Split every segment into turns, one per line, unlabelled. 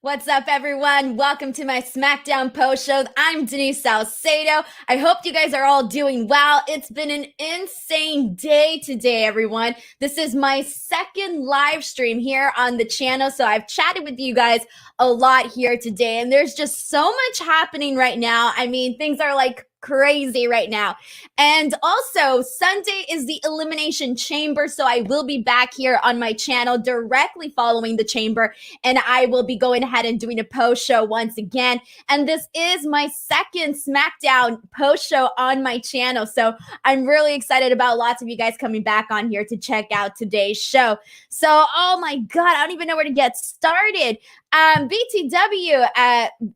What's up, everyone? Welcome to my SmackDown post show. I'm Denise Salcedo. I hope you guys are all doing well. It's been an insane day today, everyone. This is my second live stream here on the channel, so I've chatted with you guys a lot here today, and there's just so much happening right now. I mean, things are like crazy right now. And also, Sunday is the Elimination Chamber, so I will be back here on my channel directly following the Chamber, and I will be going ahead and doing a post show once again. And this is my second SmackDown post show on my channel, so I'm really excited about lots of you guys coming back on here to check out today's show. So, oh my God, I don't even know where to get started. BTW,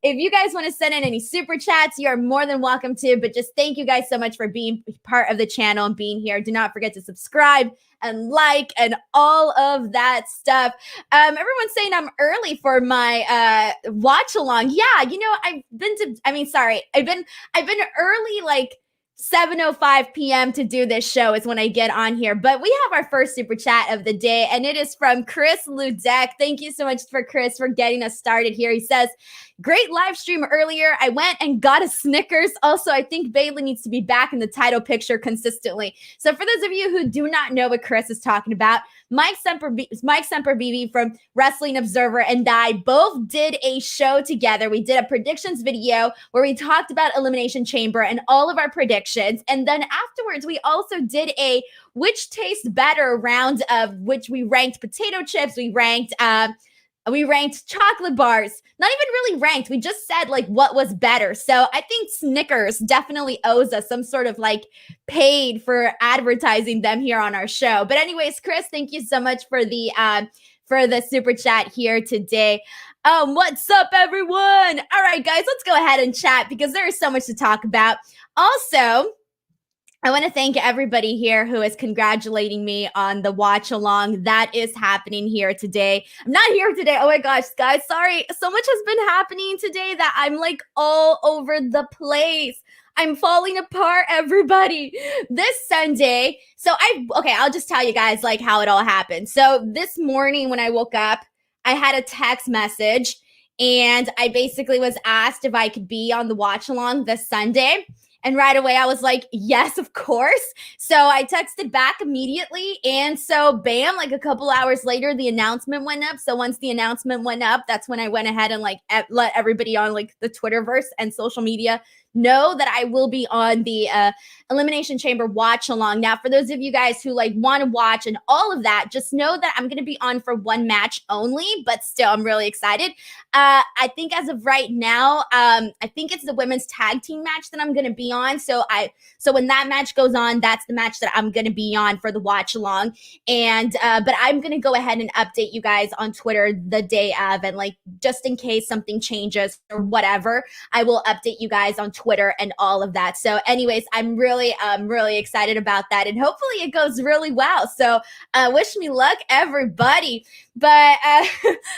if you guys want to send in any super chats, you are more than welcome to, but just thank you guys so much for being part of the channel and being here. Do not forget to subscribe and like and all of that stuff. Everyone's saying I'm early for my watch along. Yeah, you know, I've been early, like 7:05 p.m. to do this show is when I get on here. But we have our first super chat of the day, and it is from Chris Ludek. Thank you so much for Chris for getting us started here. He says, great live stream earlier. I went and got a Snickers. Also, I think Bayley needs to be back in the title picture consistently. So for those of you who do not know what Chris is talking about, Mike Sempervive from Wrestling Observer and I both did a show together. We did a predictions video where we talked about Elimination Chamber and all of our predictions. And then afterwards, we also did a which tastes better round of which we ranked potato chips. We ranked chocolate bars. Not even really ranked. We just said like what was better. So I think Snickers definitely owes us some sort of like paid for advertising them here on our show. But anyways, Chris, thank you so much for the super chat here today. What's up, everyone? All right, guys, let's go ahead and chat because there is so much to talk about. Also, I want to thank everybody here who is congratulating me on the watch along that is happening here today. I'm not here today. Oh my gosh, guys, sorry. So much has been happening today that I'm like all over the place. I'm falling apart, everybody. This Sunday, I'll just tell you guys like how it all happened. So this morning when I woke up, I had a text message and I basically was asked if I could be on the watch along this Sunday. And right away, I was like, yes, of course. So I texted back immediately. And so bam, like a couple hours later, the announcement went up. So once the announcement went up, that's when I went ahead and like let everybody on like the Twitterverse and social media know that I will be on the Elimination Chamber watch along. Now, for those of you guys who like want to watch and all of that, just know that I'm going to be on for one match only, but still, I'm really excited. I think as of right now, I think it's the women's tag team match that I'm going to be on. So when that match goes on, that's the match that I'm going to be on for the watch along. And but I'm going to go ahead and update you guys on Twitter the day of, and like just in case something changes or whatever, I will update you guys on Twitter and all of that. So anyways, I'm really excited about that, and hopefully it goes really well. So wish me luck, everybody. But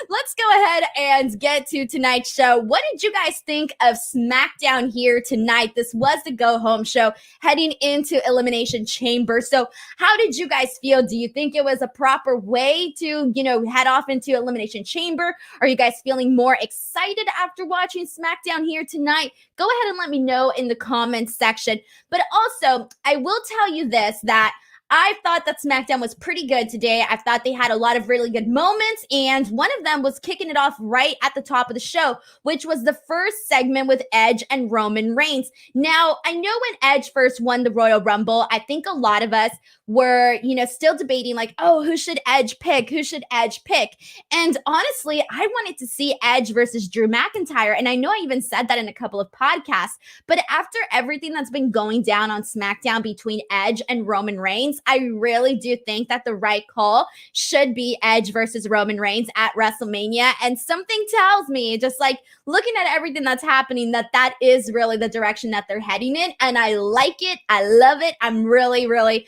let's go ahead and get to tonight's show. What did you guys think of SmackDown here tonight? This was the go-home show heading into Elimination Chamber. So how did you guys feel? Do you think it was a proper way to, head off into Elimination Chamber? Are you guys feeling more excited after watching SmackDown here tonight? Go ahead and let me know in the comments section. But also, I will tell you this, that I thought that SmackDown was pretty good today. I thought they had a lot of really good moments, and one of them was kicking it off right at the top of the show, which was the first segment with Edge and Roman Reigns. Now, I know when Edge first won the Royal Rumble, I think a lot of us were, still debating like, oh, who should Edge pick? Who should Edge pick? And honestly, I wanted to see Edge versus Drew McIntyre, and I know I even said that in a couple of podcasts, but after everything that's been going down on SmackDown between Edge and Roman Reigns, I really do think that the right call should be Edge versus Roman Reigns at WrestleMania. And something tells me, just like looking at everything that's happening, that is really the direction that they're heading in. And I like it. I love it. I'm really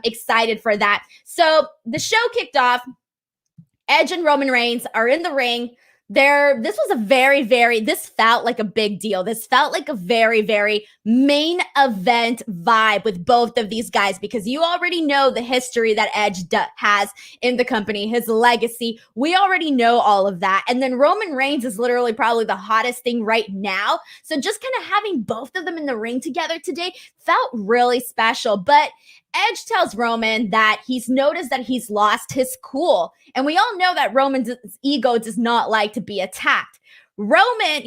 excited for that. So the show kicked off. Edge and Roman Reigns are in the ring. this was a this felt like a big deal. This felt like a very main event vibe with both of these guys, because you already know the history that Edge has in the company, his legacy. We already know all of that. And then Roman Reigns is literally probably the hottest thing right now. So just kind of having both of them in the ring together today felt really special. But Edge tells Roman that he's noticed that he's lost his cool. And we all know that Roman's ego does not like to be attacked. Roman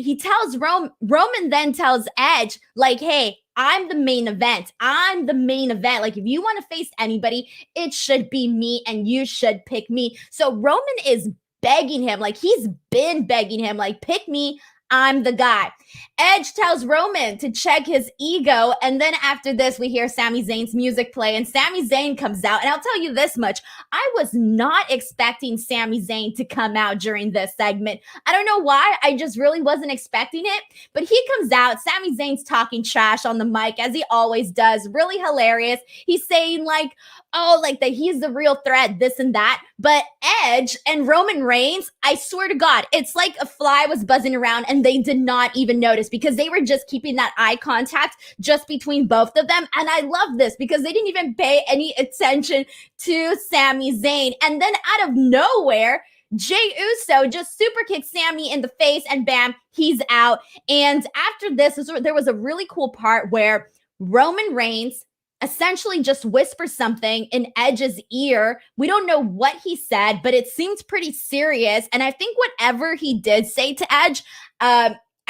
then tells Edge, like, hey, I'm the main event. I'm the main event. Like, if you want to face anybody, it should be me and you should pick me. So Roman is begging him, like he's been begging him, like, pick me. I'm the guy. Edge tells Roman to check his ego. And then after this, we hear Sami Zayn's music play and Sami Zayn comes out. And I'll tell you this much. I was not expecting Sami Zayn to come out during this segment. I don't know why. I just really wasn't expecting it. But he comes out. Sami Zayn's talking trash on the mic, as he always does. Really hilarious. He's saying like, oh, like that he's the real threat, this and that. But Edge and Roman Reigns, I swear to God, it's like a fly was buzzing around and they did not even notice, because they were just keeping that eye contact just between both of them. And I love this because they didn't even pay any attention to Sami Zayn. And then out of nowhere, Jey Uso just super kicks Sami in the face and bam, he's out. And after this, there was a really cool part where Roman Reigns essentially just whispers something in Edge's ear. We don't know what he said, but it seemed pretty serious. And I think whatever he did say to Edge,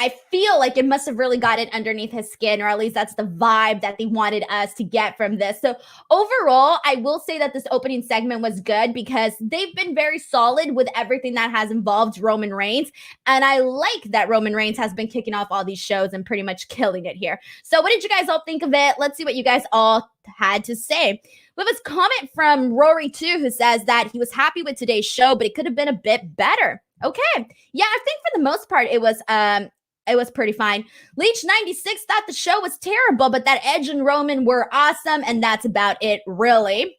I feel like it must have really gotten underneath his skin, or at least that's the vibe that they wanted us to get from this. So overall, I will say that this opening segment was good because they've been very solid with everything that has involved Roman Reigns. And I like that Roman Reigns has been kicking off all these shows and pretty much killing it here. So what did you guys all think of it? Let's see what you guys all had to say. We have a comment from Rory too, who says that he was happy with today's show, but it could have been a bit better. Okay. Yeah, I think for the most part, it was pretty fine. Leech96 thought the show was terrible, but that Edge and Roman were awesome, and that's about it, really.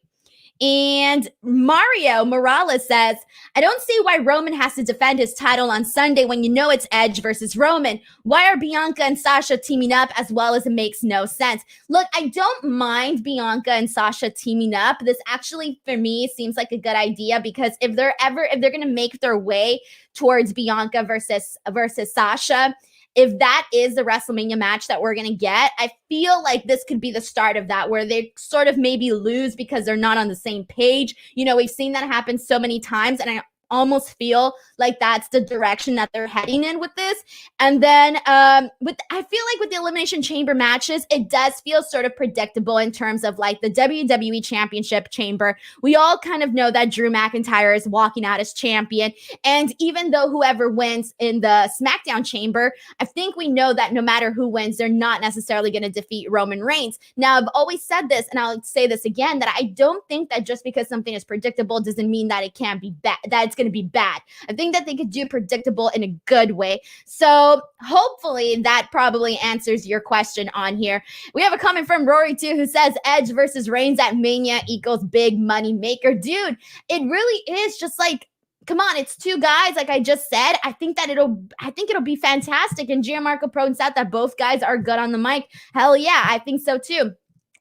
And Mario Morales says, I don't see why Roman has to defend his title on Sunday when you know it's Edge versus Roman. Why are Bianca and Sasha teaming up as well as it makes no sense? Look, I don't mind Bianca and Sasha teaming up. This actually, for me, seems like a good idea, because if they're going to make their way towards Bianca versus Sasha, if that is the WrestleMania match that we're going to get, I feel like this could be the start of that, where they sort of maybe lose because they're not on the same page. You know, we've seen that happen so many times, and I almost feel like that's the direction that they're heading in with this. And then I feel like with the Elimination Chamber matches, it does feel sort of predictable in terms of like the WWE Championship Chamber. We all kind of know that Drew McIntyre is walking out as champion. And even though whoever wins in the SmackDown Chamber, I think we know that no matter who wins, they're not necessarily going to defeat Roman Reigns. Now, I've always said this, and I'll say this again, that I don't think that just because something is predictable doesn't mean that it can't be bad, that it's going to be bad. I think that they could do predictable in a good way. So hopefully that probably answers your question on here. We have a comment from Rory too, who says Edge versus Reigns at Mania equals big money maker. Dude, it really is just like, come on, it's two guys, like I just said. I think it'll be fantastic. And Gianmarco points out that both guys are good on the mic. Hell yeah, I think so too.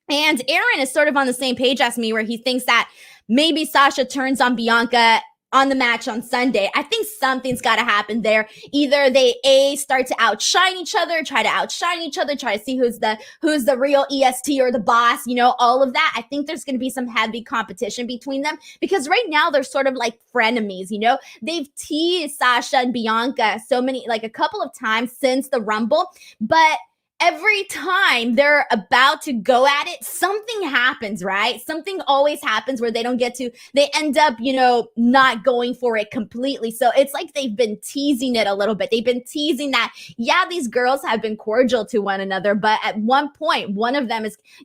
And Aaron is sort of on the same page as me, where he thinks that maybe Sasha turns on Bianca on the match on Sunday. I think something's got to happen there. Either they start to outshine each other, try to see who's the real EST or the boss, you know, all of that. I think there's going to be some heavy competition between them, because right now they're sort of like frenemies, you know. They've teased Sasha and Bianca like a couple of times since the Rumble, but every time they're about to go at it, something happens, right? Something always happens where they end up, you know, not going for it completely. So it's like they've been teasing it a little bit. They've been teasing that, yeah, these girls have been cordial to one another, but at one point,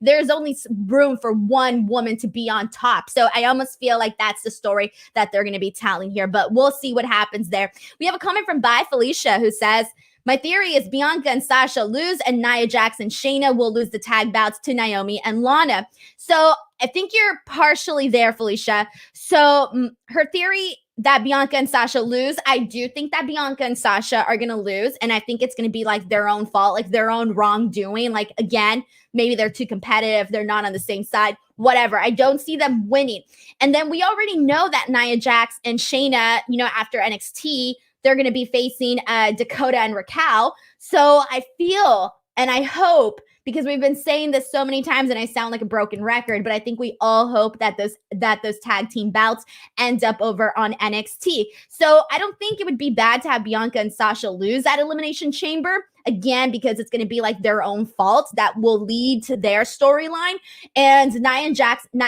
there's only room for one woman to be on top. So I almost feel like that's the story that they're going to be telling here, but we'll see what happens there. We have a comment from Bye Felicia, who says, my theory is Bianca and Sasha lose, and Nia Jax and Shayna will lose the tag bouts to Naomi and Lana. So I think you're partially there, Felicia. So her theory that Bianca and Sasha lose. I do think that Bianca and Sasha are going to lose. And I think it's going to be like their own fault, like their own wrongdoing. Like, again, maybe they're too competitive. They're not on the same side, whatever. I don't see them winning. And then we already know that Nia Jax and Shayna, after NXT, they're going to be facing Dakota and Raquel. So I feel and I hope, because we've been saying this so many times and I sound like a broken record, but I think we all hope that those tag team belts end up over on NXT. So I don't think it would be bad to have Bianca and Sasha lose at Elimination Chamber. Again, because it's going to be like their own fault that will lead to their storyline. And Nia Jax and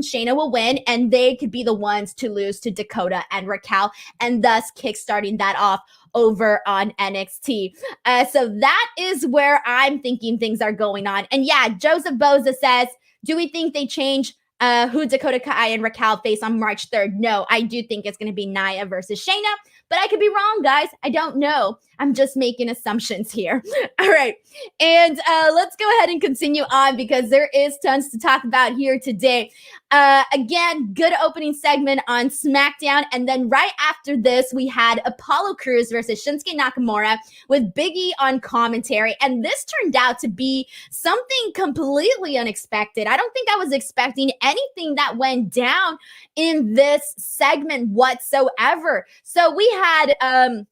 Shayna will win, and they could be the ones to lose to Dakota and Raquel, and thus kickstarting that off over on NXT. So that is where I'm thinking things are going on. And yeah, Joseph Boza says, do we think they change who Dakota Kai and Raquel face on March 3rd? No, I do think it's going to be Nia versus Shayna, but I could be wrong, guys. I don't know. I'm just making assumptions here. All right. And let's go ahead and continue on because there is tons to talk about here today. Again, good opening segment on SmackDown. And then right after this, we had Apollo Crews versus Shinsuke Nakamura with Big E on commentary. And this turned out to be something completely unexpected. I don't think I was expecting anything that went down in this segment whatsoever. So we had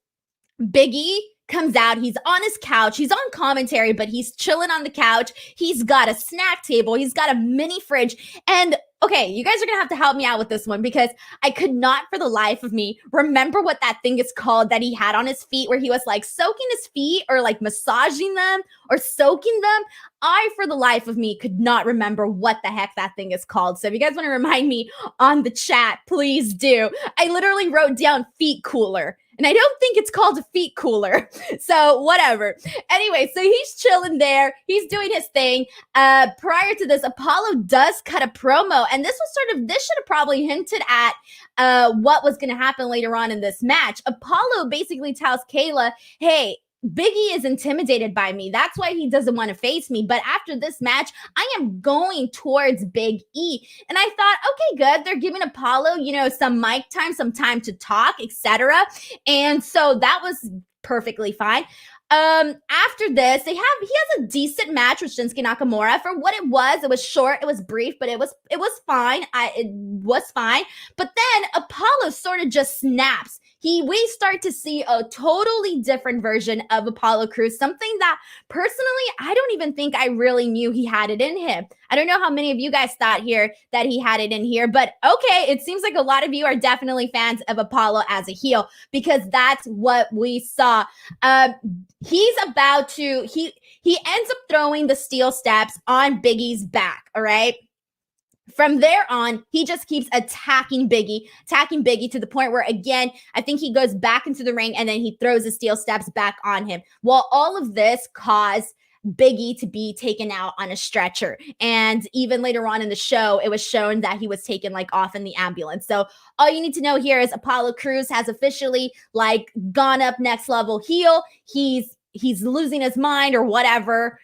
Big E comes out. He's on his couch. He's on commentary, but he's chilling on the couch. He's got a snack table. He's got a mini fridge. And okay, you guys are going to have to help me out with this one because I could not for the life of me remember what that thing is called that he had on his feet where he was like soaking his feet or like massaging them or soaking them. I, for the life of me, could not remember what the heck that thing is called. So if you guys want to remind me on the chat, please do. I literally wrote down feet cooler. And I don't think it's called a feet cooler. So whatever. Anyway, so he's chilling there. He's doing his thing. Prior to this, Apollo does cut a promo. And this should have probably hinted at what was going to happen later on in this match. Apollo basically tells Kayla, hey, Big E is intimidated by me. That's why he doesn't want to face me. But after this match, I am going towards Big E. And I thought, okay, good. They're giving Apollo, some mic time, some time to talk, etc. And so that was perfectly fine. After this, he has a decent match with Shinsuke Nakamura. For what it was short, it was brief, but it was fine. It was fine. But then Apollo sort of just snaps. We start to see a totally different version of Apollo Crews, something that personally, I don't even think I really knew he had it in him. I don't know how many of you guys thought here that he had it in here, but okay, it seems like a lot of you are definitely fans of Apollo as a heel because that's what we saw. He ends up throwing the steel steps on Big E's back, all right? From there on, he just keeps attacking Biggie to the point where, again, I think he goes back into the ring and then he throws the steel steps back on him. Well, all of this caused Biggie to be taken out on a stretcher. And even later on in the show, it was shown that he was taken off in the ambulance. So all you need to know here is Apollo Crews has officially gone up next level heel. He's losing his mind or whatever.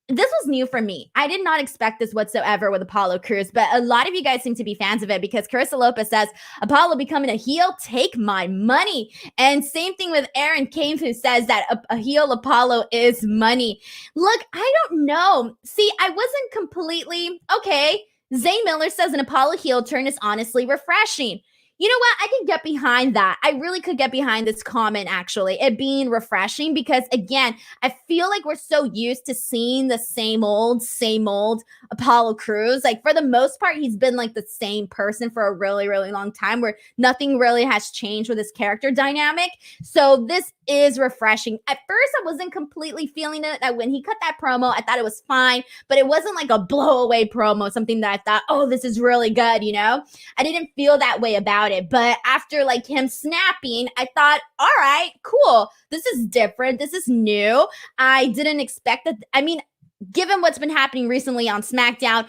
This was new for me. I did not expect this whatsoever with Apollo Crews, but a lot of you guys seem to be fans of it because Carissa Lopez says, Apollo becoming a heel, take my money. And same thing with Aaron Kane, who says that a heel Apollo is money. Look, I don't know. See, I wasn't completely, okay. Zay Miller says an Apollo heel turn is honestly refreshing. You know what? I can get behind that. I really could get behind this comment, actually, it being refreshing because, again, I feel like we're so used to seeing the same old Apollo Crews. For the most part, he's been the same person for a really, really long time where nothing really has changed with his character dynamic. So this is refreshing. At first, I wasn't completely feeling it. When he cut that promo, I thought it was fine, but it wasn't a blow away promo, something that I thought, oh, this is really good, I didn't feel that way about it. But after him snapping, I thought, all right, cool. This is different. This is new. I didn't expect that. I mean, given what's been happening recently on SmackDown,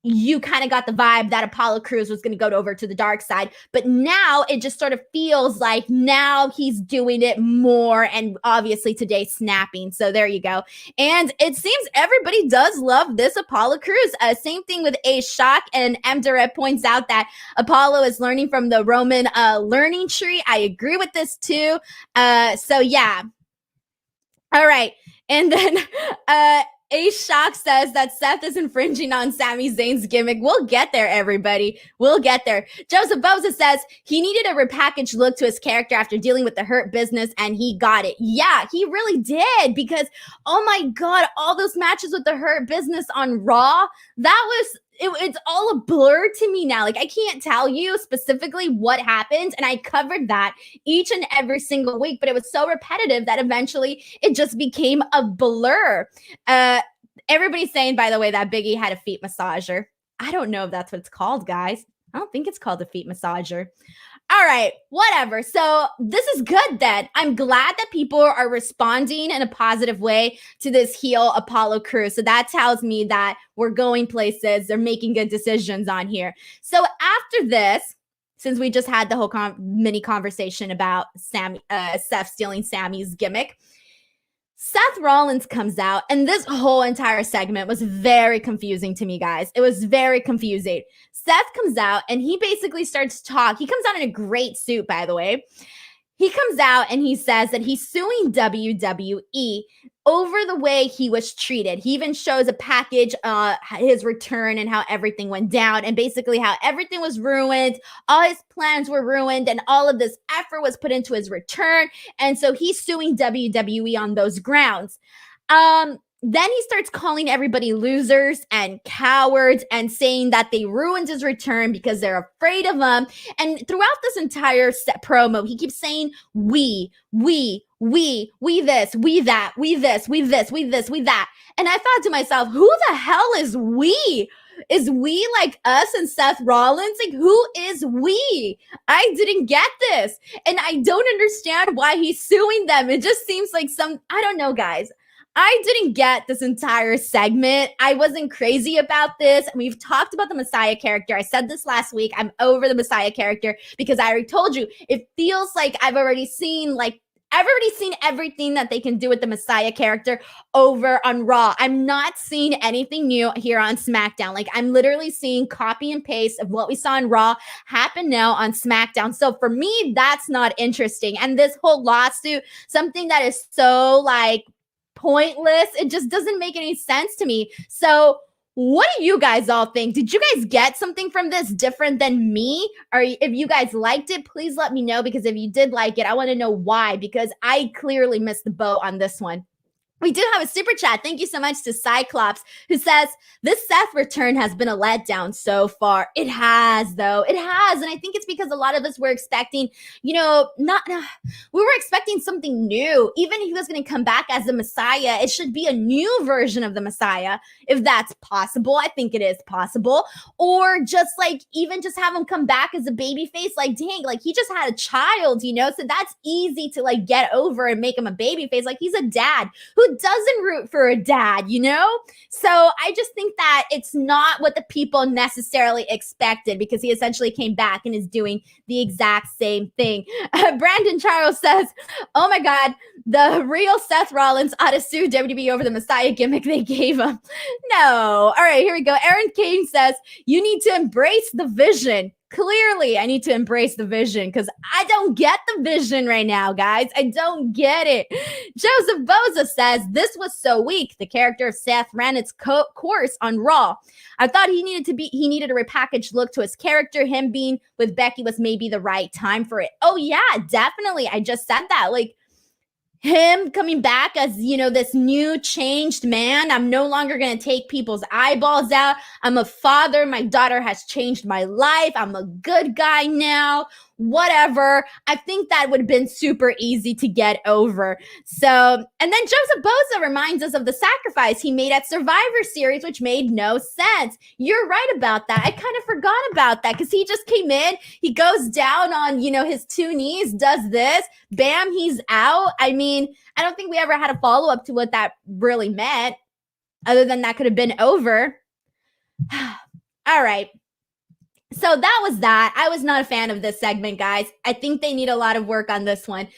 you kind of got the vibe that Apollo Crews was going to go over to the dark side. But now it just sort of feels like now he's doing it more, and obviously today snapping. So there you go. And it seems everybody does love this Apollo Crews. Same thing with A-Shock, and M. Durrett points out that Apollo is learning from the Roman learning tree. I agree with this too. So yeah. All right. And then A-Shock says that Seth is infringing on Sami Zayn's gimmick. We'll get there, everybody. We'll get there. Joseph Boza says he needed a repackaged look to his character after dealing with the Hurt Business, and he got it. Yeah, he really did, because, oh my God, all those matches with the Hurt Business on Raw, it's all a blur to me now. Like, I can't tell you specifically what happened, and I covered that each and every single week, but it was so repetitive that eventually it just became a blur. Everybody's saying, by the way, that Big E had a feet massager. I don't know if that's what it's called, guys. I don't think it's called a feet massager. All right, whatever. So this is good then. I'm glad that people are responding in a positive way to this heel Apollo Crews. So that tells me that we're going places. They're making good decisions on here. So after this, since we just had the whole mini conversation about Seth stealing Sammy's gimmick, Seth Rollins comes out, and this whole entire segment was very confusing to me, guys. It was very confusing. Seth comes out, and he basically starts to talk. He comes out in a great suit, by the way. He comes out, and he says that he's suing WWE over the way he was treated. He even shows a package, his return and how everything went down, and basically how everything was ruined. All his plans were ruined, and all of this effort was put into his return. And so he's suing WWE on those grounds. Then he starts calling everybody losers and cowards and saying that they ruined his return because they're afraid of him. And throughout this entire promo, he keeps saying, we this, we that, we this, we this, we this, we that. And I thought to myself, who the hell is we? Is we like us and Seth Rollins? Like, who is we? I didn't get this. And I don't understand why he's suing them. It just seems like I don't know, guys. I didn't get this entire segment. I wasn't crazy about this. We've talked about the Messiah character. I said this last week. I'm over the Messiah character because I already told you, it feels like I've already seen everything that they can do with the Messiah character over on Raw. I'm not seeing anything new here on SmackDown. Like, I'm literally seeing copy and paste of what we saw on Raw happen now on SmackDown. So for me, that's not interesting. And this whole lawsuit, something that is so like pointless, it just doesn't make any sense to me. So what do you guys all think? Did you guys get something from this different than me? Or if you guys liked it, please let me know, because if you did like it, I want to know why, because I clearly missed the boat on this one. We do have a super chat. Thank you so much to Cyclops, who says, this Seth return has been a letdown so far. It has, though. It has. And I think it's because a lot of us were expecting, we were expecting something new. Even if he was going to come back as the Messiah, it should be a new version of the Messiah, if that's possible. I think it is possible. Or just even just have him come back as a baby face. Like, dang, he just had a child, so that's easy to get over and make him a baby face. He's a dad who doesn't root for a dad, So I just think that it's not what the people necessarily expected, because he essentially came back and is doing the exact same thing. Brandon Charles says, oh my God, the real Seth Rollins ought to sue WWE over the Messiah gimmick they gave him. No. All right, here we go. Aaron Kane says, you need to embrace the vision. Clearly, I need to embrace the vision, because I don't get the vision right now, guys. I don't get it. Joseph Boza says, this was so weak. The character of Seth ran its course on Raw. I thought he needed a repackaged look to his character. Him being with Becky was maybe the right time for it. Oh yeah, definitely. I just said that. Him coming back as, this new changed man. I'm no longer going to take people's eyeballs out. I'm a father. My daughter has changed my life. I'm a good guy now. Whatever. I think that would have been super easy to get over. So, and then Joseph Boza reminds us of the sacrifice he made at Survivor Series, which made no sense. You're right about that. I kind of forgot about that, because he just came in, he goes down on, his two knees, does this, bam, he's out. I mean, I don't think we ever had a follow-up to what that really meant, other than that could have been over. All right. So that was that. I was not a fan of this segment, guys. I think they need a lot of work on this one.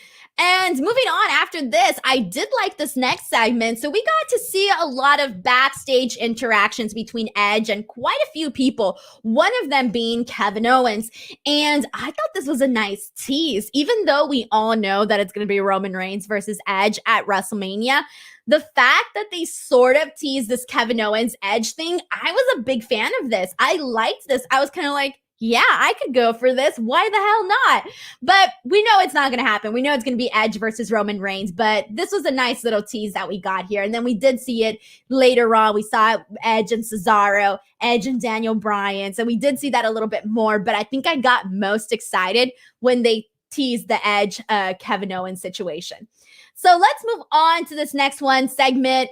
And moving on after this, I did like this next segment. So we got to see a lot of backstage interactions between Edge and quite a few people, one of them being Kevin Owens. And I thought this was a nice tease, even though we all know that it's going to be Roman Reigns versus Edge at WrestleMania. The fact that they sort of teased this Kevin Owens Edge thing, I was a big fan of this. I liked this. I was kind of like, yeah, I could go for this. Why the hell not? But we know it's not going to happen. We know it's going to be Edge versus Roman Reigns, but this was a nice little tease that we got here. And then we did see it later on. We saw Edge and Cesaro, Edge and Daniel Bryan. So we did see that a little bit more, but I think I got most excited when they teased the Edge Kevin Owens situation. So let's move on to this next segment,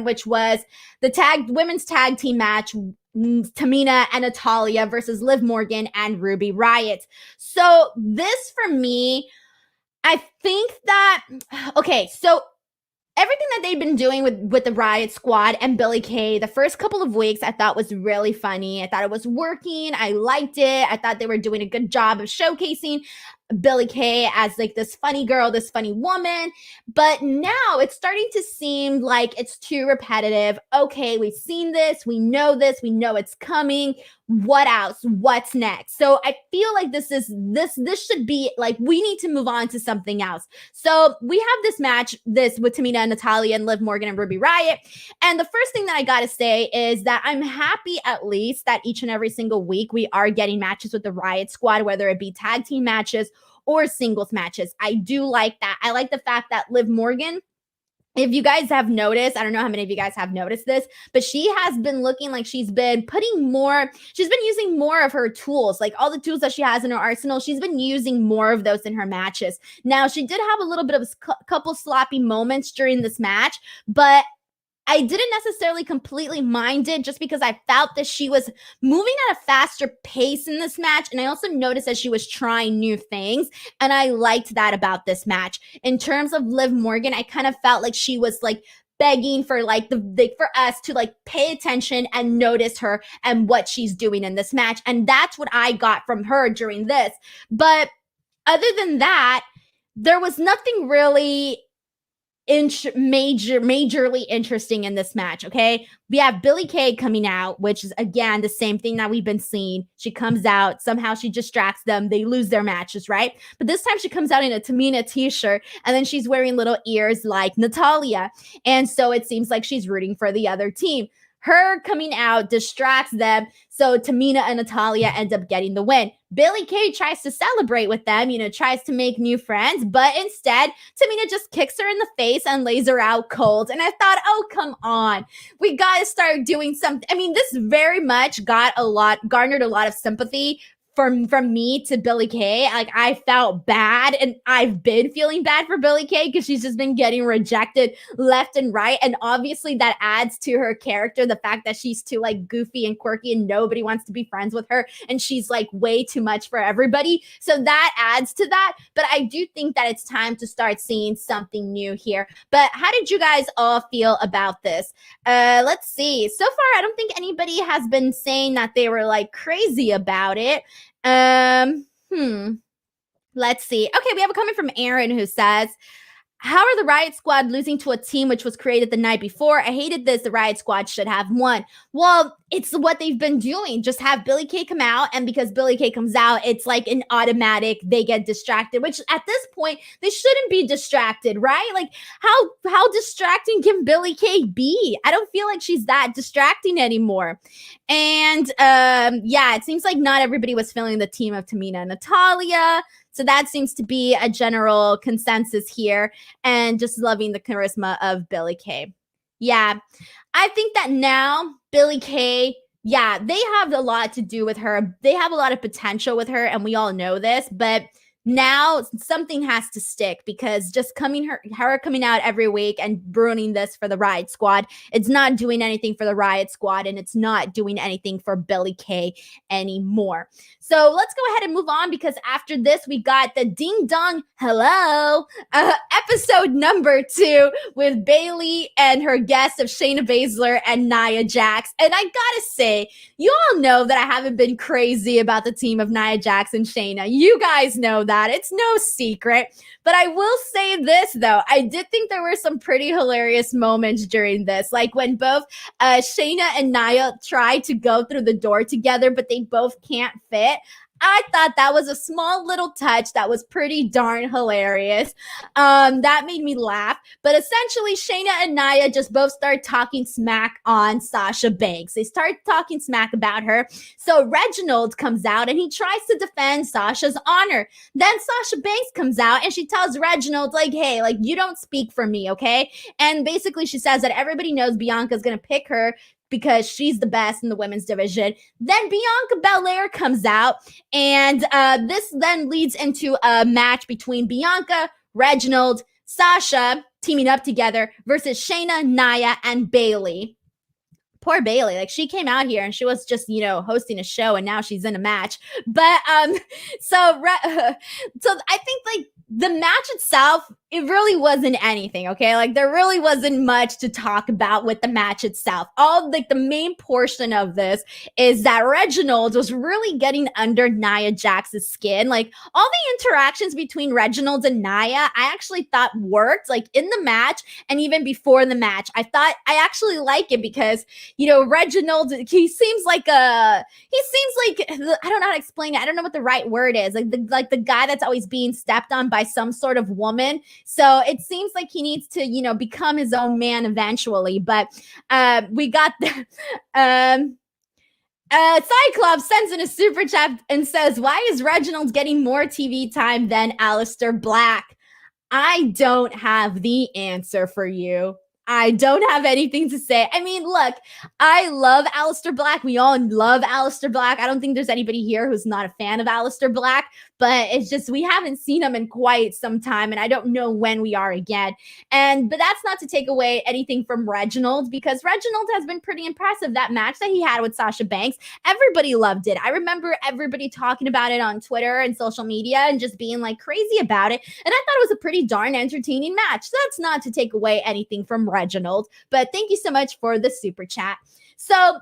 which was the women's tag team match, Tamina and Natalya versus Liv Morgan and Ruby Riott. So this for me, I think that, okay, so everything that they've been doing with the Riott Squad and Billie Kay the first couple of weeks, I thought was really funny. I thought it was working. I liked it. I thought they were doing a good job of showcasing Billie Kay as like this funny girl, this funny woman. But now it's starting to seem like it's too repetitive. Okay, we've seen this. We know it's coming. What else? What's next? So I feel like this should be like, we need to move on to something else. So we have this match, with Tamina and Natalya and Liv Morgan and Ruby Riott. And the first thing that I got to say is that I'm happy at least that each and every single week we are getting matches with the Riott Squad, whether it be tag team matches or singles matches. I do like that. I like the fact that Liv Morgan, if you guys have noticed, I don't know how many of you guys have noticed this, but she has been looking like she's been using more of her tools, like all the tools that she has in her arsenal. She's been using more of those in her matches. Now, she did have a little bit of a couple sloppy moments during this match, but I didn't necessarily completely mind it just because I felt that she was moving at a faster pace in this match. And I also noticed that she was trying new things. And I liked that about this match. In terms of Liv Morgan, I kind of felt like she was like begging for like for us to like pay attention and notice her and what she's doing in this match. And that's what I got from her during this. But other than that, there was nothing really majorly interesting in this match. Okay, we have Billie Kay coming out, which is again the same thing that we've been seeing. She comes out, somehow she distracts them, they lose their matches, right? But this time she comes out in a Tamina t-shirt, and then she's wearing little ears like Natalya, and so it seems like she's rooting for the other team. Her coming out distracts them, so Tamina and Natalya end up getting the win. Billie Kay tries to celebrate with them, tries to make new friends, but instead, Tamina just kicks her in the face and lays her out cold. And I thought, oh, come on. We got to start doing something. I mean, this very much garnered a lot of sympathy from me to Billie Kay. Like, I felt bad, and I've been feeling bad for Billie Kay because she's just been getting rejected left and right. And obviously that adds to her character, the fact that she's too like goofy and quirky and nobody wants to be friends with her. And she's like way too much for everybody. So that adds to that. But I do think that it's time to start seeing something new here. But how did you guys all feel about this? Let's see. So far, I don't think anybody has been saying that they were like crazy about it. Let's see. Okay, we have a comment from Aaron who says, how are the Riott Squad losing to a team which was created the night before? I hated this. The Riott Squad should have won. Well, it's what they've been doing. Just have Billie Kay come out, and because Billie Kay comes out, it's like an automatic, they get distracted, which at this point, they shouldn't be distracted, right? Like, how distracting can Billie Kay be? I don't feel like she's that distracting anymore. And yeah, it seems like not everybody was feeling the team of Tamina and Natalya. So that seems to be a general consensus here, and just loving the charisma of Billie Kay. Yeah, I think that now Billie Kay, yeah, they have a lot to do with her. They have a lot of potential with her, and we all know this, but now something has to stick, because just her coming out every week and ruining this for the Riot Squad, it's not doing anything for the Riot Squad, and it's not doing anything for Billie Kay anymore. So let's go ahead and move on, because after this, we got the Ding Dong Hello episode number 2 with Bayley and her guests of Shayna Baszler and Nia Jax. And I gotta say, you all know that I haven't been crazy about the team of Nia Jax and Shayna. You guys know that. It's no secret. But I will say this, though. I did think there were some pretty hilarious moments during this. Like when both Shayna and Nia tried to go through the door together, but they both can't fit. I thought that was a small little touch that was pretty darn hilarious. That made me laugh. But essentially, Shayna and Nia just both start talking smack on Sasha Banks. They start talking smack about her. So Reginald comes out and he tries to defend Sasha's honor. Then Sasha Banks comes out and she tells Reginald, like, hey, like, you don't speak for me, okay? And basically she says that everybody knows Bianca's going to pick her because she's the best in the women's division. Then Bianca Belair comes out, and this then leads into a match between Bianca, Reginald, Sasha teaming up together versus Shayna, Nia, and Bayley. Poor Bayley, like, she came out here and she was just, hosting a show, and now she's in a match. But so I think, like, the match itself, it really wasn't anything, okay? Like, there really wasn't much to talk about with the match itself. The main portion of this is that Reginald was really getting under Nia Jax's skin. Like, all the interactions between Reginald and Nia, I actually thought worked, like, in the match and even before the match. I actually like it because, Reginald, he seems like, I don't know how to explain it. I don't know what the right word is. Like the guy that's always being stepped on by some sort of woman. So it seems like he needs to, become his own man eventually. But we got the Cyclops sends in a super chat and says, why is Reginald getting more TV time than Aleister Black? I don't have the answer for you. I don't have anything to say. I mean, look, I love Aleister Black. We all love Aleister Black. I don't think there's anybody here who's not a fan of Aleister Black, but it's just, we haven't seen him in quite some time, and I don't know when we are again. But that's not to take away anything from Reginald, because Reginald has been pretty impressive. That match that he had with Sasha Banks, everybody loved it. I remember everybody talking about it on Twitter and social media and just being like crazy about it. And I thought it was a pretty darn entertaining match. So that's not to take away anything from Reginald, but thank you so much for the super chat. So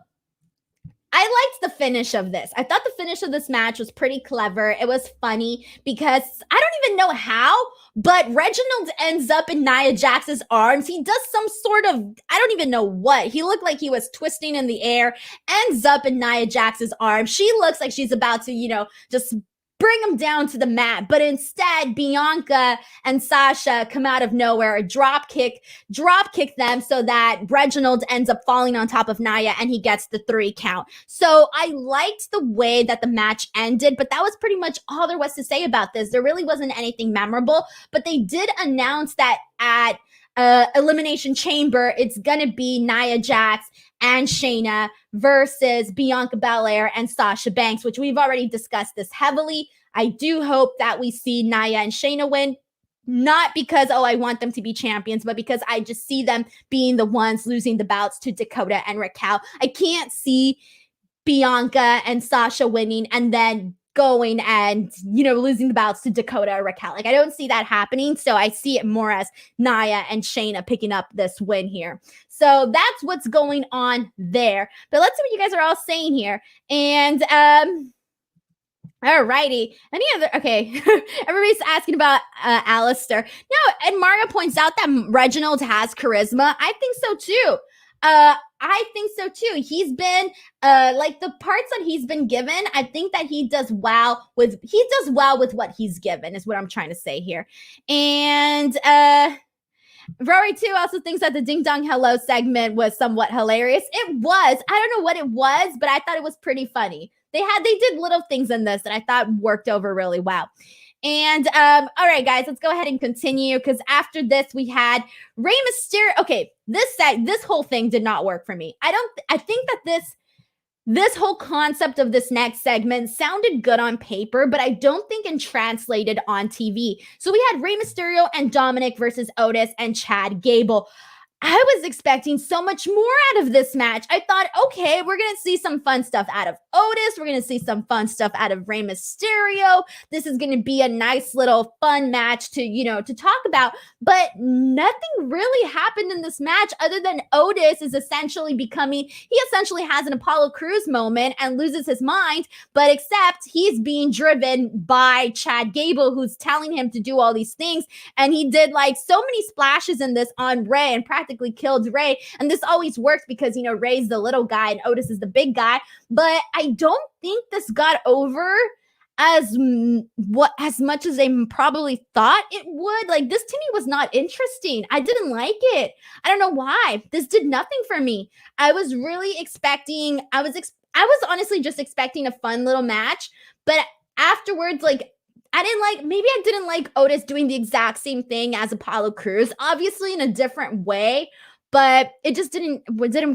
I liked the finish of this. I thought the finish of this match was pretty clever. It was funny because I don't even know how, but Reginald ends up in Nia Jax's arms. He does some sort of, I don't even know what. He looked like he was twisting in the air, ends up in Nia Jax's arms. She looks like she's about to, just bring him down to the mat. But instead, Bianca and Sasha come out of nowhere, drop kick them so that Reginald ends up falling on top of Nia and he gets the 3 count. So I liked the way that the match ended, but that was pretty much all there was to say about this. There really wasn't anything memorable, but they did announce that at Elimination Chamber, it's gonna be Nia Jax and Shayna versus Bianca Belair and Sasha Banks, which we've already discussed this heavily. I do hope that we see Nia and Shayna win, not because, I want them to be champions, but because I just see them being the ones losing the bouts to Dakota and Raquel. I can't see Bianca and Sasha winning and then going and, losing the bouts to Dakota or Raquel. Like, I don't see that happening. So I see it more as Nia and Shayna picking up this win here. So that's what's going on there. But let's see what you guys are all saying here. And, alrighty. Okay. Everybody's asking about Aleister. No, and Mario points out that Reginald has charisma. I think so too. I think so too. He's been like the parts that he's been given, I think that he does well with what he's given, is what I'm trying to say here. And Rory too also thinks that the Ding Dong Hello segment was somewhat hilarious. It was. I don't know what it was, but I thought it was pretty funny. They did little things in this that I thought worked over really well. And all right, guys, let's go ahead and continue, because after this we had Rey Mysterio. Okay, this whole thing did not work for me. I think that This whole concept of this next segment sounded good on paper, but I don't think it translated on TV. So we had Rey Mysterio and Dominic versus Otis and Chad Gable. I was expecting so much more out of this match. I thought, okay, we're going to see some fun stuff out of Otis. We're going to see some fun stuff out of Rey Mysterio. This is going to be a nice little fun match to talk about. But nothing really happened in this match other than Otis is essentially has an Apollo Crews moment and loses his mind, but except he's being driven by Chad Gable, who's telling him to do all these things. And he did like so many splashes in this on Rey and practically killed Rey. And this always works because, Rey's the little guy and Otis is the big guy. But I don't think this got over as much as they probably thought it would. Like, this to me was not interesting. I didn't like it. I don't know why. This did nothing for me. I was really expecting, I was honestly just expecting a fun little match. But afterwards, like, maybe I didn't like Otis doing the exact same thing as Apollo Crews, obviously in a different way, but it just didn't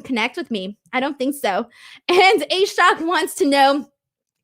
connect with me. I don't think so. And A-Shock wants to know,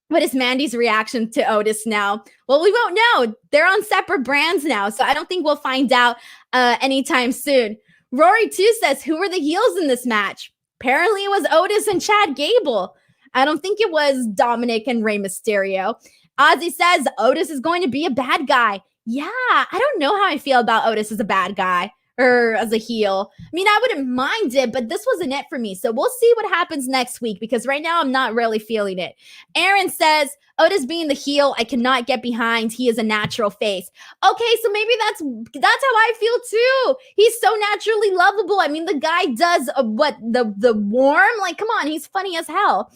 what is Mandy's reaction to Otis now? Well, we won't know. They're on separate brands now, so I don't think we'll find out anytime soon. Rory too says, who were the heels in this match? Apparently it was Otis and Chad Gable. I don't think it was Dominic and Rey Mysterio. Ozzy says Otis is going to be a bad guy. Yeah, I don't know how I feel about Otis as a bad guy or as a heel. I mean, I wouldn't mind it, but this wasn't it for me. So we'll see what happens next week because right now I'm not really feeling it. Aaron says, Otis being the heel, I cannot get behind. He is a natural face. Okay, so maybe that's how I feel too. He's so naturally lovable. I mean, the guy does the warm, like, come on, he's funny as hell.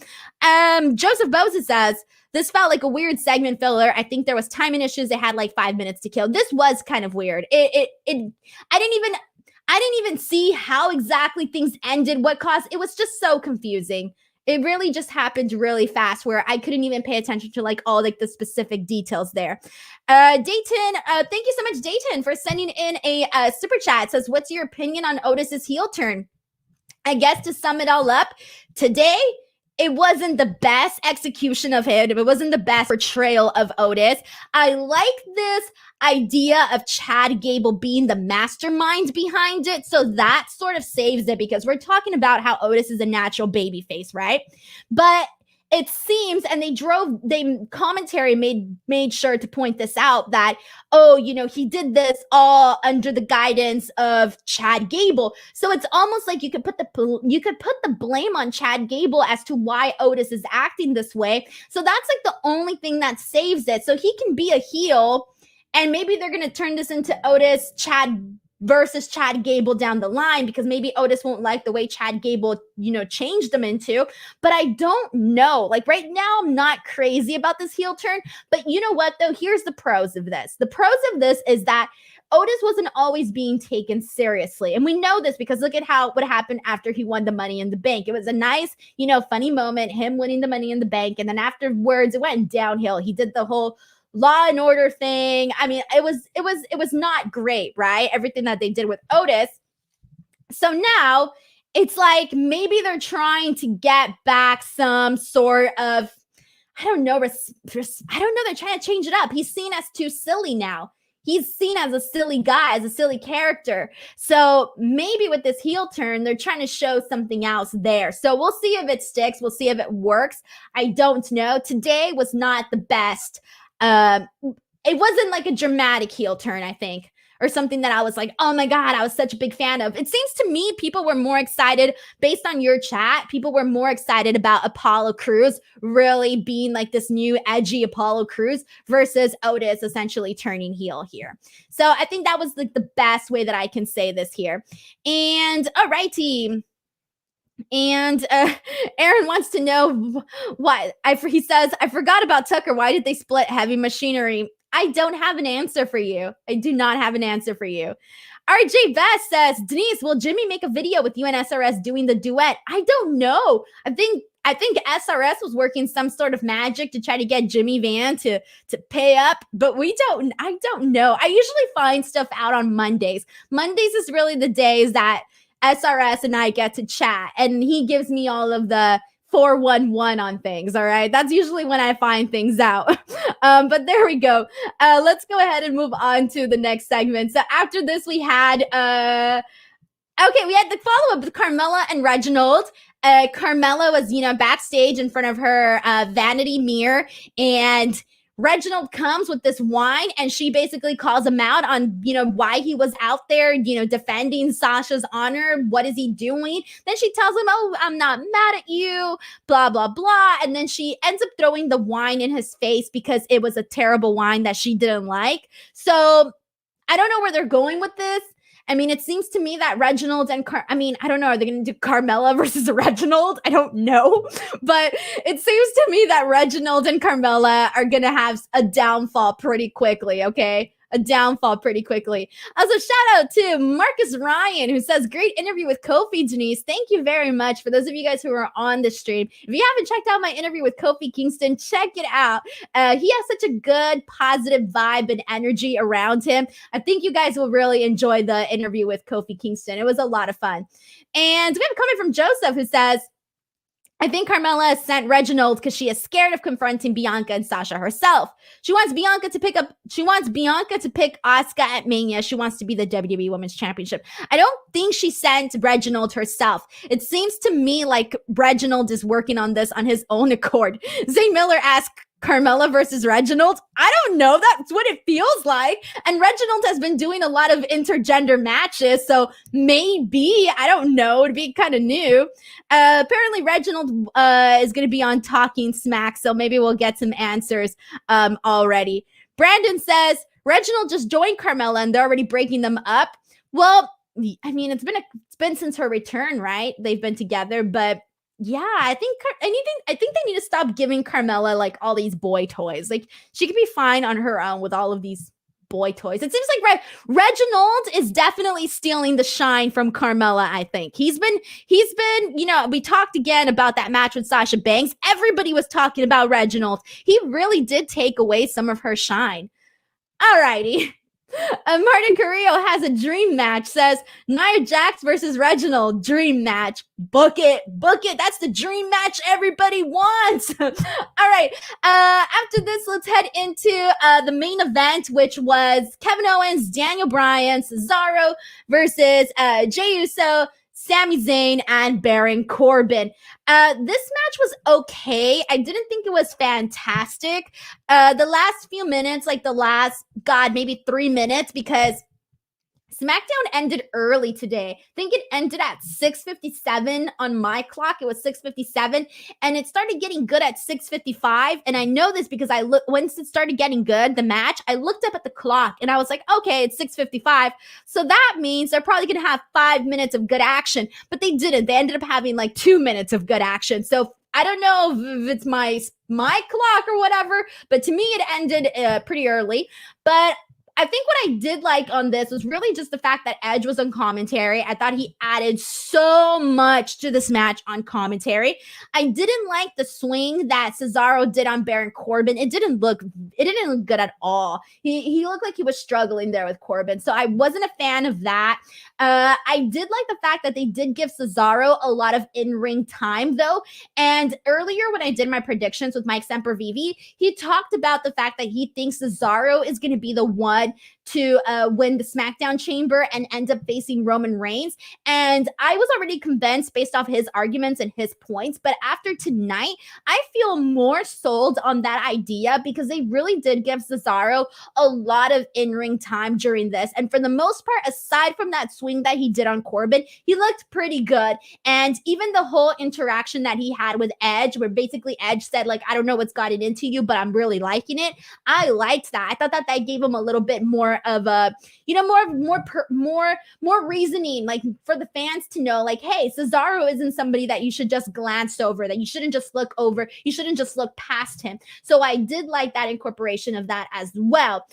Joseph Boza says, this felt like a weird segment filler. I think there was timing issues. They had like 5 minutes to kill. This was kind of weird. I didn't even see how exactly things ended, what caused. It was just so confusing. It really just happened really fast where I couldn't even pay attention to like all like the specific details there. Dayton, thank you so much, Dayton, for sending in a super chat. It says, what's your opinion on Otis's heel turn? I guess to sum it all up, today, it wasn't the best execution of him. It wasn't the best portrayal of Otis. I like this idea of Chad Gable being the mastermind behind it. So that sort of saves it because we're talking about how Otis is a natural babyface, right? But it seems, and commentary made sure to point this out that, he did this all under the guidance of Chad Gable. So it's almost like you could put the blame on Chad Gable as to why Otis is acting this way. So that's like the only thing that saves it. So he can be a heel, and maybe they're going to turn this into Otis, Chad versus Chad Gable down the line because maybe Otis won't like the way Chad Gable, changed them into. But I don't know. Like right now, I'm not crazy about this heel turn. But you know what, though? Here's the pros of this. The pros of this is that Otis wasn't always being taken seriously. And we know this because look at what happened after he won the Money in the Bank. It was a nice, funny moment, him winning the Money in the Bank. And then afterwards, it went downhill. He did the whole Law and Order thing. I mean, it was not great, right? Everything that they did with Otis. So now it's like maybe they're trying to get back some sort of, I don't know. They're trying to change it up. He's seen as too silly now. He's seen as a silly guy, as a silly character. So maybe with this heel turn, they're trying to show something else there. So we'll see if it sticks. We'll see if it works. I don't know. Today was not the best. It wasn't like a dramatic heel turn, I think, or something that I was like, oh my God, I was such a big fan of. It seems to me people were more excited based on your chat. People were more excited about Apollo Crews really being like this new edgy Apollo Crews versus Otis essentially turning heel here. So I think that was like the best way that I can say this here. And all right, team. And Aaron wants to know why. He says, I forgot about Tucker. Why did they split Heavy Machinery? I don't have an answer for you. I do not have an answer for you. RJ Best says, Denise, will Jimmy make a video with you and SRS doing the duet? I don't know. I think SRS was working some sort of magic to try to get Jimmy Van to pay up, but I don't know. I usually find stuff out on Mondays. Mondays is really the days that SRS and I get to chat, and he gives me all of the 411 on things, all right? That's usually when I find things out. But there we go. Let's go ahead and move on to the next segment. So after this, we had we had the follow-up with Carmella and Reginald. Carmella was, backstage in front of her vanity mirror, and Reginald comes with this wine, and she basically calls him out on, why he was out there, defending Sasha's honor. What is he doing? Then she tells him, oh, I'm not mad at you, blah, blah, blah. And then she ends up throwing the wine in his face because it was a terrible wine that she didn't like. So I don't know where they're going with this. I mean, it seems to me that Reginald and I don't know. Are they going to do Carmella versus Reginald? I don't know. But it seems to me that Reginald and Carmella are going to have a downfall pretty quickly, okay? A downfall pretty quickly. Also, shout out to Marcus Ryan, who says, great interview with Kofi, Denise. Thank you very much. For those of you guys who are on the stream, if you haven't checked out my interview with Kofi Kingston, check it out. He has such a good, positive vibe and energy around him. I think you guys will really enjoy the interview with Kofi Kingston. It was a lot of fun. And we have a comment from Joseph who says, I think Carmella sent Reginald because she is scared of confronting Bianca and Sasha herself. She wants Bianca to pick Asuka at Mania. She wants to be the WWE Women's Championship. I don't think she sent Reginald herself. It seems to me like Reginald is working on this on his own accord. Zane Miller asked, Carmella versus Reginald? I don't know. That's what it feels like. And Reginald has been doing a lot of intergender matches, so maybe, I don't know, it'd be kind of new. Apparently Reginald is going to be on Talking Smack, so maybe we'll get some answers already. Brandon says, Reginald just joined Carmella and they're already breaking them up. Well, I mean, it's been since her return, right? They've been together, but yeah, I think they need to stop giving Carmella like all these boy toys. Like she could be fine on her own with all of these boy toys. It seems like Reginald is definitely stealing the shine from Carmella. I think he's been, we talked again about that match with Sasha Banks. Everybody was talking about Reginald. He really did take away some of her shine. Alrighty. Martin Carrillo has a dream match, says Nia Jax versus Reginald, dream match. Book it. That's the dream match everybody wants. All right. After this, let's head into the main event, which was Kevin Owens, Daniel Bryan, Cesaro versus Jey Uso, Sami Zayn, and Baron Corbin. This match was okay. I didn't think it was fantastic. The last few minutes, like the last, maybe 3 minutes, because SmackDown ended early today. I think it ended at 6:57 on my clock. It was 6:57, and it started getting good at 6:55. And I know this because once it started getting good, the match, I looked up at the clock and I was like, okay, it's 6:55. So that means they're probably going to have 5 minutes of good action, but they didn't. They ended up having like 2 minutes of good action. So I don't know if it's my clock or whatever, but to me, it ended pretty early. But I think what I did like on this was really just the fact that Edge was on commentary. I thought he added so much to this match on commentary. I didn't like the swing that Cesaro did on Baron Corbin. It didn't look good at all. He looked like he was struggling there with Corbin. So I wasn't a fan of that. I did like the fact that they did give Cesaro a lot of in-ring time though. And earlier when I did my predictions with Mike Sempervive, he talked about the fact that he thinks Cesaro is going to be the one to win the Smackdown Chamber and end up facing Roman Reigns. And I was already convinced based off his arguments and his points. But after tonight, I feel more sold on that idea because they really did give Cesaro a lot of in-ring time during this. And for the most part, aside from that swing that he did on Corbin, he looked pretty good. And even the whole interaction that he had with Edge, where basically Edge said, like, I don't know what's gotten into you, but I'm really liking it. I liked that. I thought that gave him a little bit more of a, more reasoning, like for the fans to know, like, hey, Cesaro isn't somebody that you should just glance over, that you shouldn't just look over, you shouldn't just look past him. So I did like that incorporation of that as well.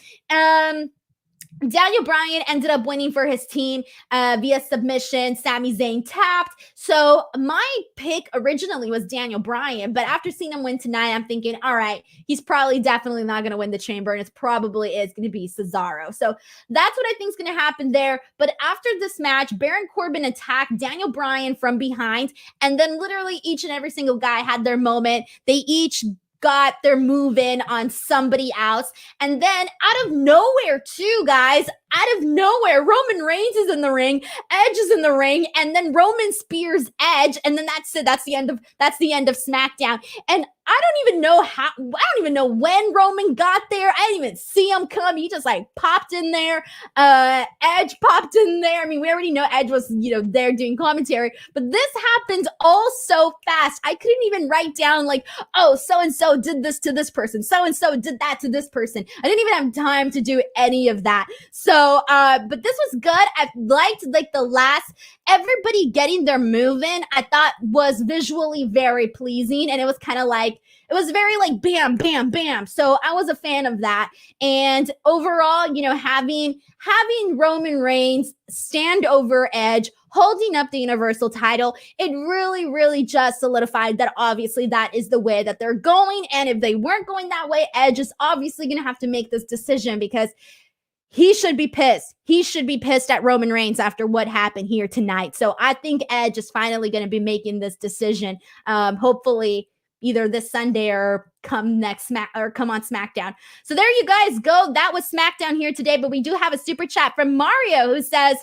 Daniel Bryan ended up winning for his team via submission. Sami Zayn tapped. So my pick originally was Daniel Bryan, but after seeing him win tonight, I'm thinking, all right, he's probably definitely not going to win the chamber, and it probably is going to be Cesaro. So that's what I think is going to happen there. But after this match, Baron Corbin attacked Daniel Bryan from behind, and then literally each and every single guy had their moment. They each got their move in on somebody else. And then out of nowhere, too, guys, out of nowhere, Roman Reigns is in the ring, Edge is in the ring, and then Roman spears Edge, and then that's it. That's the end of SmackDown. And I don't even know when Roman got there. I didn't even see him come. He just like popped in there. Edge popped in there. I mean, we already know Edge was, there doing commentary, but this happened all so fast. I couldn't even write down like, oh, so-and-so did this to this person. So-and-so did that to this person. I didn't even have time to do any of that. So, but this was good. I liked like the last, everybody getting their move in, I thought was visually very pleasing. And it was kind of like, it was very like bam, bam, bam. So I was a fan of that. And overall, having Roman Reigns stand over Edge, holding up the Universal title, it really, really just solidified that obviously that is the way that they're going. And if they weren't going that way, Edge is obviously going to have to make this decision because he should be pissed. He should be pissed at Roman Reigns after what happened here tonight. So I think Edge is finally going to be making this decision. Hopefully either this Sunday or come on SmackDown. So there you guys go. That was SmackDown here today, but we do have a super chat from Mario who says,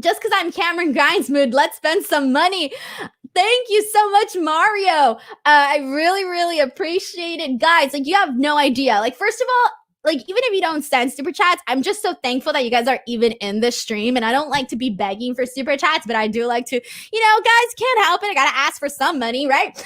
just because I'm Cameron Grimes mood, let's spend some money. Thank you so much, Mario. I really, really appreciate it. Guys, like you have no idea. Like, first of all, like, even if you don't send super chats, I'm just so thankful that you guys are even in this stream. And I don't like to be begging for super chats, but I do like to, guys can't help it. I got to ask for some money, right?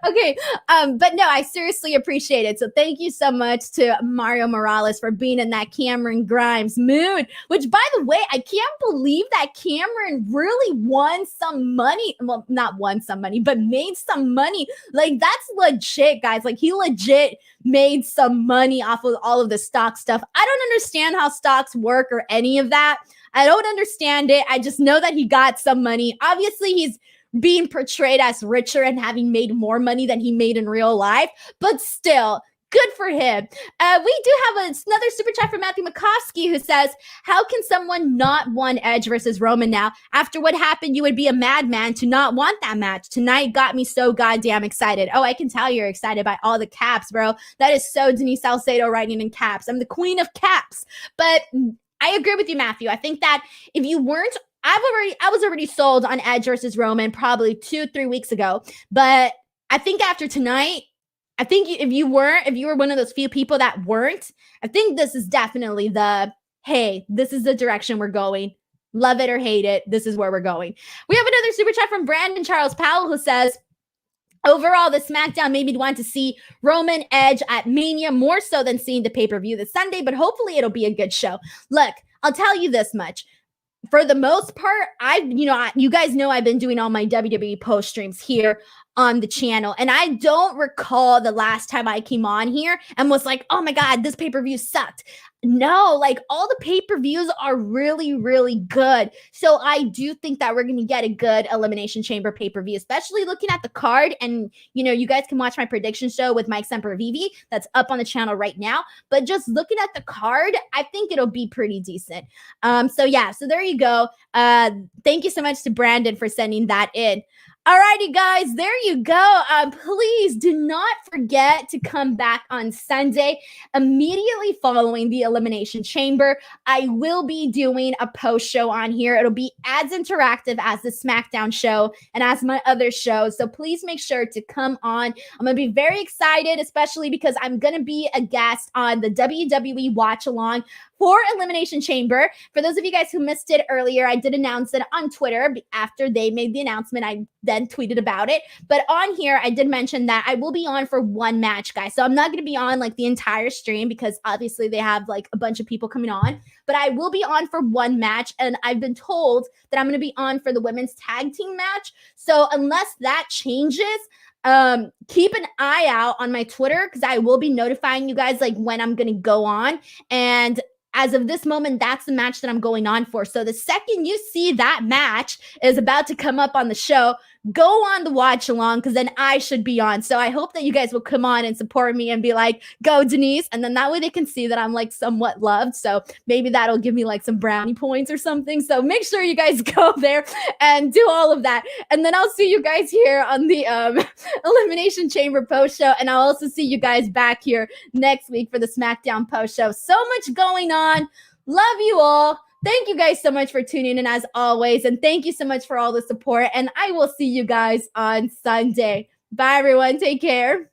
Okay. But no, I seriously appreciate it. So thank you so much to Mario Morales for being in that Cameron Grimes mood, which by the way, I can't believe that Cameron really won some money. Well, not won some money, but made some money. Like that's legit, guys. Like he legit made some money off of all of the stock stuff. I don't understand how stocks work or any of that. I don't understand it. I just know that he got some money. Obviously, he's being portrayed as richer and having made more money than he made in real life, but still, good for him. We do have another super chat from Matthew Makovsky who says, how can someone not want Edge versus Roman now? After what happened, you would be a madman to not want that match. Tonight got me so goddamn excited. Oh, I can tell you're excited by all the caps, bro. That is so Denise Salcedo writing in caps. I'm the queen of caps. But I agree with you, Matthew. I think that if you weren't, I was already sold on Edge versus Roman probably 2-3 weeks ago. But I think after tonight, I think if you were one of those few people that weren't, I think this is definitely hey, this is the direction we're going. Love it or hate it, this is where we're going. We have another super chat from Brandon Charles Powell who says, overall, the SmackDown made me want to see Roman Edge at Mania more so than seeing the pay-per-view this Sunday, but hopefully it'll be a good show. Look, I'll tell you this much. For the most part, you guys know I've been doing all my WWE post streams here on the channel. And I don't recall the last time I came on here and was like, oh my God, this pay-per-view sucked. No, like all the pay-per-views are really, really good. So I do think that we're going to get a good Elimination Chamber pay-per-view, especially looking at the card. And, you guys can watch my prediction show with Mike Sempervive. That's up on the channel right now. But just looking at the card, I think it'll be pretty decent. So there you go. Thank you so much to Brandon for sending that in. Alrighty, guys, there you go. Please do not forget to come back on Sunday, immediately following the Elimination Chamber. I will be doing a post show on here. It'll be as interactive as the SmackDown show and as my other shows. So please make sure to come on. I'm going to be very excited, especially because I'm going to be a guest on the WWE Watch Along for Elimination Chamber. For those of you guys who missed it earlier, I did announce it on Twitter. After they made the announcement, I then tweeted about it. But on here, I did mention that I will be on for one match, guys. So I'm not going to be on like the entire stream because obviously they have like a bunch of people coming on. But I will be on for one match. And I've been told that I'm going to be on for the women's tag team match. So unless that changes, keep an eye out on my Twitter because I will be notifying you guys like when I'm going to go on. And as of this moment, that's the match that I'm going on for. So the second you see that match is about to come up on the show, go on the watch along, because then I should be on. So I hope that you guys will come on and support me and be like, go Denise. And then that way they can see that I'm like somewhat loved. So maybe that'll give me like some brownie points or something. So make sure you guys go there and do all of that. And then I'll see you guys here on the Elimination Chamber post show. And I'll also see you guys back here next week for the SmackDown post show. So much going on. Love you all. Thank you guys so much for tuning in as always. And thank you so much for all the support. And I will see you guys on Sunday. Bye, everyone. Take care.